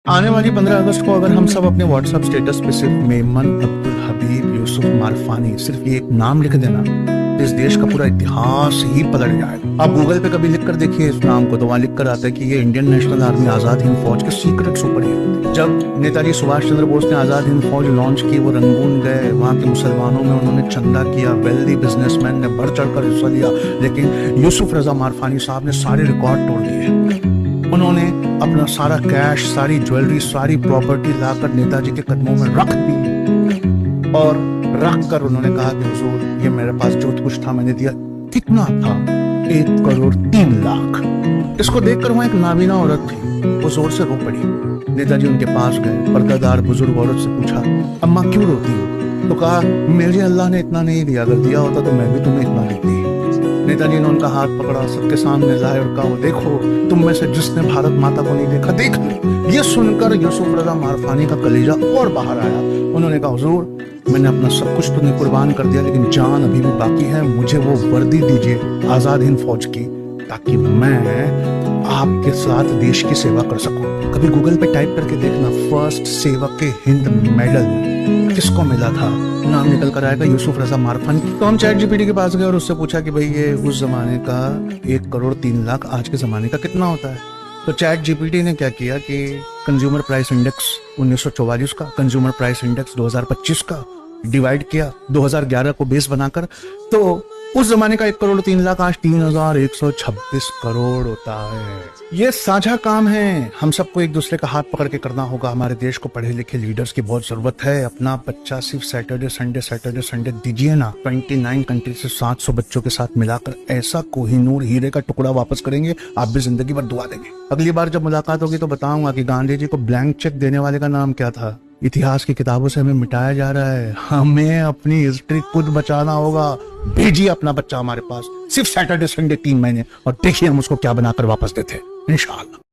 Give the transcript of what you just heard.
आने वाली 15 अगस्त को अगर हम सब अपने व्हाट्सएप स्टेटस पे सिर्फ मेमन अब्दुल हबीब यूसुफ मारफानी सिर्फ ये एक नाम लिख देना तो इस देश का पूरा इतिहास ही पलट जाएगा। आप गूगल पे कभी लिख कर देखिए इस नाम को तो वहां लिख कर आता है कि ये Indian national army Azad Hind फौज के सीक्रेट सुपर हीरो थे। जब नेताजी सुभाष चंद्र बोस ने आजाद हिंद फौज लॉन्च की, वो रंगून गए, वहां के मुसलमानों में उन्होंने चंदा किया, वेल्दी बिजनेसमैन ने बढ़ चढ़ कर हिस्सा लिया, लेकिन यूसुफ रजा मारफानी साहब ने सारे रिकॉर्ड तोड़ दिए। उन्होंने अपना सारा कैश, सारी ज्वेलरी, सारी प्रॉपर्टी लाकर नेताजी के कदमों में रख दी और रख कर उन्होंने कहा कि हुजूर ये मेरे पास जो कुछ था मैंने दिया। कितना था? 1,03,00,000। इसको देखकर वहां एक नाबीना औरत थी, वो जोर से रो पड़ी। नेताजी उनके पास गए, पर्दादार बुजुर्ग औरत से पूछा, अम्मा क्यों रोती हो? तो कहा, मुझे अल्लाह ने इतना नहीं दिया, अगर दिया होता तो मैं भी तुम्हें इतना देती। नेताजी ने उनका हाथ पकड़ा, सबके सामने लाए और कहा, देखो तुम में से जिसने भारत माता को नहीं देखा देख लो। ये सुनकर यूसुफ रजा मारफानी का कलेजा और बाहर आया। उन्होंने कहा, हुजूर मैंने अपना सब कुछ तुम्हें कुर्बान कर दिया, लेकिन जान अभी भी बाकी है। मुझे वो वर्दी दीजिए आजाद हिंद फौज की, ताकि मैं आपके साथ देश की सेवा कर सकूं। कभी गूगल पे टाइप करके देखना, फर्स्ट सेवक के हिंद मेडल किसको मिला था, नाम निकल कर आएगा यूसुफ रजा मारफानी। तो हम चैट जीपीटी के पास गए और उससे पूछा कि भाई ये उस जमाने का 1,03,00,000 आज के जमाने का कितना होता है। तो चैट जीपीटी ने क्या किया कि कंज्यूमर प्राइस इंडेक्स 1944 का, कंज्यूमर प्राइस इंडेक्स 2025 का डिवाइड किया 2011 को बेस बनाकर, तो उस जमाने का 1,03,00,000 आज 3,126 करोड़ होता है। ये साझा काम है, हम सबको एक दूसरे का हाथ पकड़ के करना होगा। हमारे देश को पढ़े लिखे लीडर्स की बहुत जरूरत है। अपना बच्चा सिर्फ सैटरडे संडे दीजिए ना, 29 कंट्री से 700 बच्चों के साथ मिलाकर ऐसा कोहिनूर हीरे का टुकड़ा वापस करेंगे, आप भी जिंदगी भर दुआ देंगे। अगली बार जब मुलाकात होगी तो बताऊंगा कि गांधी जी को ब्लैंक चेक देने वाले का नाम क्या था। इतिहास की किताबों से हमें मिटाया जा रहा है, हमें अपनी हिस्ट्री खुद बचाना होगा। भेजिए अपना बच्चा हमारे पास, सिर्फ सैटरडे संडे 3 महीने, और देखिए हम उसको क्या बनाकर वापस देते हैं इंशाअल्लाह।